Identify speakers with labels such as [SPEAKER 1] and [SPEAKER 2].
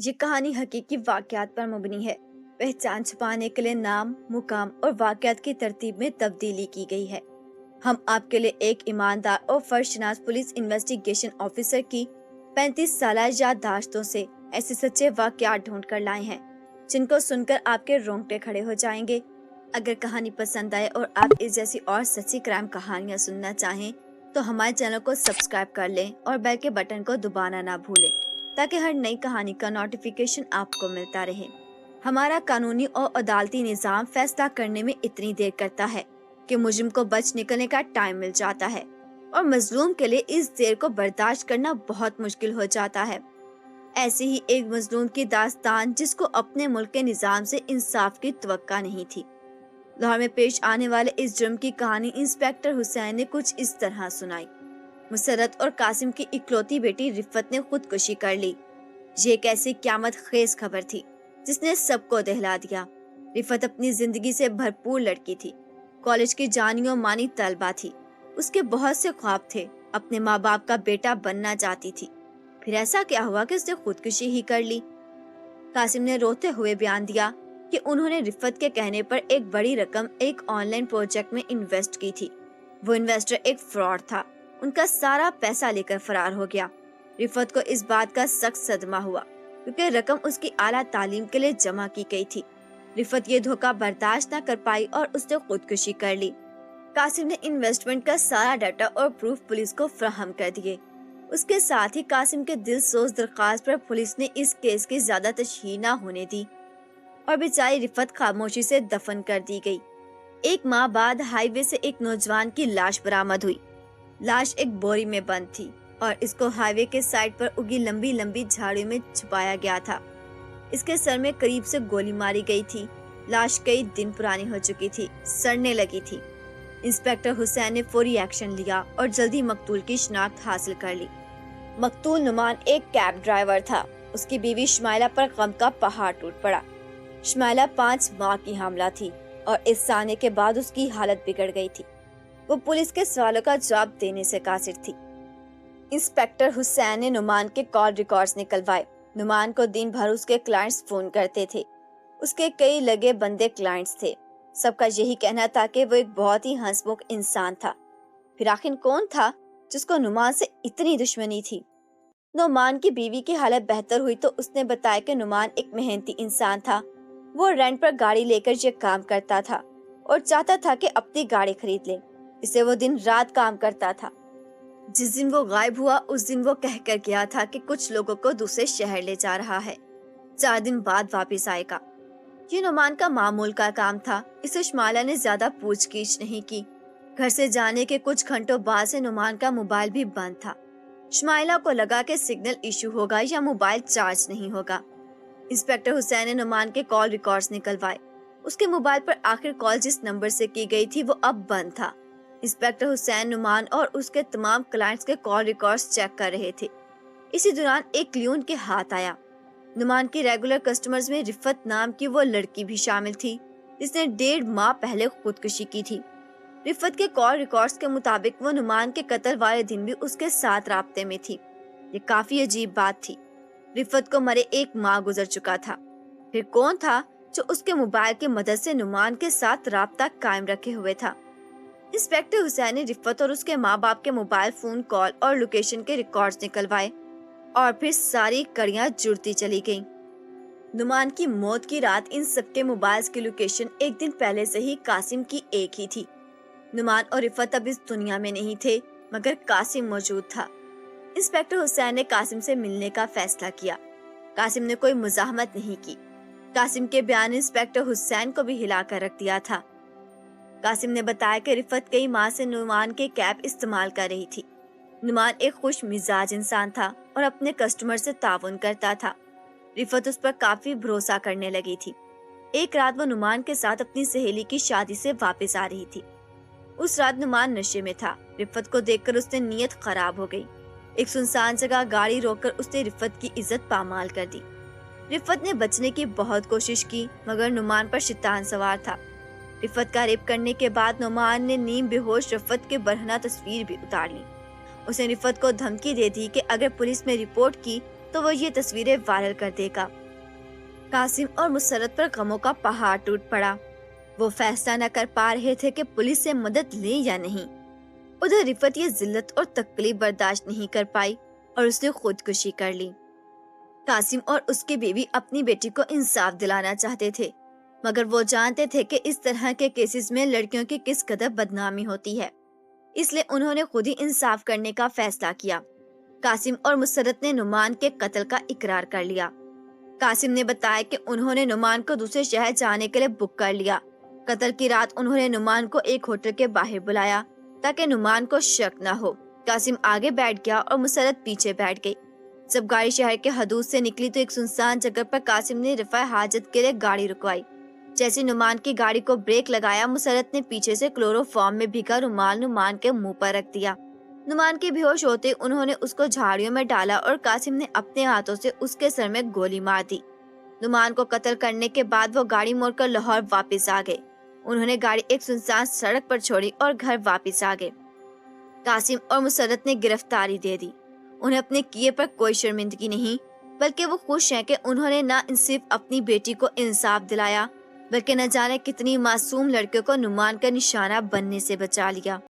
[SPEAKER 1] یہ کہانی حقیقی واقعات پر مبنی ہے۔ پہچان چھپانے کے لیے نام، مقام اور واقعات کی ترتیب میں تبدیلی کی گئی ہے۔ ہم آپ کے لیے ایک ایماندار اور فرض پولیس انویسٹیگیشن آفیسر کی 35 سالہ یادداشتوں سے ایسے سچے واقعات ڈھونڈ کر لائے ہیں جن کو سن کر آپ کے رونگٹے کھڑے ہو جائیں گے۔ اگر کہانی پسند آئے اور آپ اس جیسی اور سچی کرائم کہانیاں سننا چاہیں تو ہمارے چینل کو سبسکرائب کر لیں اور بیل کے بٹن کو دبانا نہ بھولیں تاکہ ہر نئی کہانی کا نوٹیفیکیشن آپ کو ملتا رہے۔ ہمارا قانونی اور عدالتی نظام فیصلہ کرنے میں اتنی دیر کرتا ہے کہ مجرم کو بچ نکلنے کا ٹائم مل جاتا ہے اور مظلوم کے لیے اس دیر کو برداشت کرنا بہت مشکل ہو جاتا ہے۔ ایسی ہی ایک مظلوم کی داستان جس کو اپنے ملک کے نظام سے انصاف کی توقع نہیں تھی۔ لاہور میں پیش آنے والے اس جرم کی کہانی انسپیکٹر حسین نے کچھ اس طرح سنائی۔ مسرت اور قاسم کی اکلوتی بیٹی رفت نے خودکشی کر لی۔ یہ ایک ایسی قیامت خیز خبر تھی جس نے سب کو دہلا دیا۔ رفت اپنی زندگی سے بھرپور لڑکی تھی، کالج کی جانی و مانی طالبہ تھی۔ اس کے بہت سے خواب تھے، اپنے ماں باپ کا بیٹا بننا چاہتی تھی۔ پھر ایسا کیا ہوا کہ اس نے خودکشی ہی کر لی؟ قاسم نے روتے ہوئے بیان دیا کہ انہوں نے رفت کے کہنے پر ایک بڑی رقم ایک آن لائن پروجیکٹ میں انویسٹ کی تھی۔ وہ انویسٹر ایک فراڈ تھا، ان کا سارا پیسہ لے کر فرار ہو گیا۔ رفت کو اس بات کا سخت صدمہ ہوا کیونکہ رقم اس کی اعلیٰ تعلیم کے لیے جمع کی گئی تھی۔ رفت یہ دھوکہ برداشت نہ کر پائی اور اس نے خودکشی کر لی۔ قاسم نے انویسٹمنٹ کا سارا ڈاٹا اور پروف پولیس کو فراہم کر دیے۔ اس کے ساتھ ہی قاسم کے دل سوز درخواست پر پولیس نے اس کیس کی زیادہ تشہیر نہ ہونے دی اور بیچاری رفت خاموشی سے دفن کر دی گئی۔ ایک ماہ بعد ہائی وے سے ایک نوجوان کی لاش برآمد ہوئی۔ لاش ایک بوری میں بند تھی اور اس کو ہائی وے کے سائڈ پر اگی لمبی لمبی جھاڑیوں میں چھپایا گیا تھا۔ اس کے سر میں قریب سے گولی ماری گئی تھی۔ لاش کئی دن پرانی ہو چکی تھی، سڑنے لگی تھی۔ انسپیکٹر حسین نے فوری ایکشن لیا اور جلدی مقتول کی شناخت حاصل کر لی۔ مقتول نعمان ایک کیب ڈرائیور تھا۔ اس کی بیوی شمائلہ پر غم کا پہاڑ ٹوٹ پڑا۔ شمائلہ 5 ماہ کی حاملہ تھی اور اس سانے کے بعد اس کی حالت بگڑ گئی تھی۔ وہ پولیس کے سوالوں کا جواب دینے سے قاصر تھی۔ انسپیکٹر حسین نے نعمان کے کال ریکارڈز نکلوائے۔ نعمان کو دن بھر اس کے کلائنٹس فون کرتے تھے۔ اس کے کئی لگے بندے کلائنٹس تھے۔ سب کا یہی کہنا تھا کہ وہ ایک بہت ہی ہنسمکھ انسان تھا۔ پھر آخر کون تھا جس کو نعمان سے اتنی دشمنی تھی؟ نعمان کی بیوی کی حالت بہتر ہوئی تو اس نے بتایا کہ نعمان ایک محنتی انسان تھا۔ وہ رینٹ پر گاڑی لے کر یہ کام کرتا تھا اور چاہتا تھا کہ اپنی گاڑی خرید لے۔ اسے وہ دن رات کام کرتا تھا۔ جس دن وہ غائب ہوا اس دن وہ کہہ کر گیا تھا کہ کچھ لوگوں کو دوسرے شہر لے جا رہا ہے، 4 دن بعد واپس آئے گا۔ یہ نعمان کا معمول کا کام تھا۔ اسے شمائلہ نے زیادہ پوچھ گچھ نہیں کی۔ گھر سے جانے کے کچھ گھنٹوں بعد سے نعمان کا موبائل بھی بند تھا۔ شمائلہ کو لگا کہ سگنل ایشو ہوگا یا موبائل چارج نہیں ہوگا۔ انسپیکٹر حسین نے نعمان کے کال ریکارڈز نکلوائے۔ اس کے موبائل پر آخر کال جس نمبر سے کی گئی تھی وہ اب بند تھا۔ انسپیکٹر حسین نعمان اور اس کے تمام کلائنٹس کے کال ریکارڈز چیک کر رہے تھے۔ اسی دوران ایک کلیون کے ہاتھ آیا۔ نعمان کی ریگولر کسٹمرز میں رفت نام کی وہ لڑکی بھی شامل تھی جس نے 1.5 ماہ پہلے خودکشی کی تھی۔ رفت کے کال ریکارڈز کے مطابق وہ نعمان کے قتل والے دن بھی اس کے ساتھ رابطے میں تھی۔ یہ کافی عجیب بات تھی۔ رفت کو مرے 1 ماہ گزر چکا تھا۔ پھر کون تھا جو اس کے موبائل کی مدد سے نعمان کے ساتھ رابطہ قائم رکھے ہوئے تھا؟ انسپیکٹر حسین نے رفت اور اس کے ماں باپ کے موبائل فون کال اور لوکیشن کے ریکارڈز نکلوائے اور پھر ساری کڑیاں جڑتی چلی گئیں۔ نعمان کی موت کی رات ان سب کے موبائلز کی لوکیشن ایک دن پہلے سے ہی قاسم کی ایک ہی تھی۔ نعمان اور رفت اب اس دنیا میں نہیں تھے مگر قاسم موجود تھا۔ انسپیکٹر حسین نے قاسم سے ملنے کا فیصلہ کیا۔ قاسم نے کوئی مزاحمت نہیں کی۔ قاسم کے بیان انسپیکٹر حسین کو بھی ہلا کر رکھ دیا تھا۔ قاسم نے بتایا کہ رفت کئی ماہ سے نعمان کے کیب استعمال کر رہی تھی۔ نعمان ایک خوش مزاج انسان تھا اور اپنے کسٹمر سے تعاون کرتا تھا۔ رفت اس پر کافی بھروسہ کرنے لگی تھی۔ ایک رات وہ نعمان کے ساتھ اپنی سہیلی کی شادی سے واپس آ رہی تھی۔ اس رات نعمان نشے میں تھا۔ رفت کو دیکھ کر اس نے نیت خراب ہو گئی۔ ایک سنسان جگہ گاڑی روک کر اس نے رفت کی عزت پامال کر دی۔ رفت نے بچنے کی بہت کوشش کی مگر نعمان پر شیطان سوار تھا۔ رفت کا ریپ کرنے کے بعد نعمان نے نیم بے ہوش رفت کے برہنہ تصویر بھی اتار لی۔ اس نے رفت کو دھمکی دے دی کہ اگر پولیس میں رپورٹ کی تو وہ یہ تصویریں وائرل کر دے گا۔ قاسم اور مسرت پر غموں کا پہاڑ ٹوٹ پڑا۔ وہ فیصلہ نہ کر پا رہے تھے کہ پولیس سے مدد لیں یا نہیں۔ ادھر رفت یہ ذلت اور تکلیف برداشت نہیں کر پائی اور اس نے خودکشی کر لی۔ قاسم اور اس کی بیوی اپنی بیٹی کو انصاف دلانا چاہتے تھے، مگر وہ جانتے تھے کہ اس طرح کے کیسز میں لڑکیوں کی کس قدر بدنامی ہوتی ہے، اس لیے انہوں نے خود ہی انصاف کرنے کا فیصلہ کیا۔ قاسم اور مسرت نے نعمان کے قتل کا اقرار کر لیا۔ قاسم نے بتایا کہ انہوں نے نعمان کو دوسرے شہر جانے کے لیے بک کر لیا۔ قتل کی رات انہوں نے نعمان کو ایک ہوٹل کے باہر بلایا تاکہ نعمان کو شک نہ ہو۔ قاسم آگے بیٹھ گیا اور مسرت پیچھے بیٹھ گئی۔ جب گاڑی شہر کے حدود سے نکلی تو ایک سنسان جگہ پر قاسم نے رفع حاجت کے لیے گاڑی رکوائی۔ جیسے نعمان کی گاڑی کو بریک لگایا، مسرت نے پیچھے سے کلورو فارم میں بھیگا رومال نعمان کے منہ پر رکھ دیا۔ نعمان کے بے ہوش ہوتے انہوں نے اس کو جھاڑیوں میں ڈالا اور قاسم نے اپنے ہاتھوں سے اس کے سر میں گولی مار دی۔ نعمان کو قتل کرنے کے بعد وہ گاڑی موڑ کر لاہور واپس آ گئے۔ انہوں نے گاڑی ایک سنسان سڑک پر چھوڑی اور گھر واپس آ گئے۔ قاسم اور مسرت نے گرفتاری دے دی۔ انہیں اپنے کیے پر کوئی شرمندگی نہیں، بلکہ وہ خوش ہیں کہ انہوں نے نہ صرف اپنی بیٹی کو انصاف دلایا، بلکہ نہ جانے کتنی معصوم لڑکیوں کو نعمان کا نشانہ بننے سے بچا لیا۔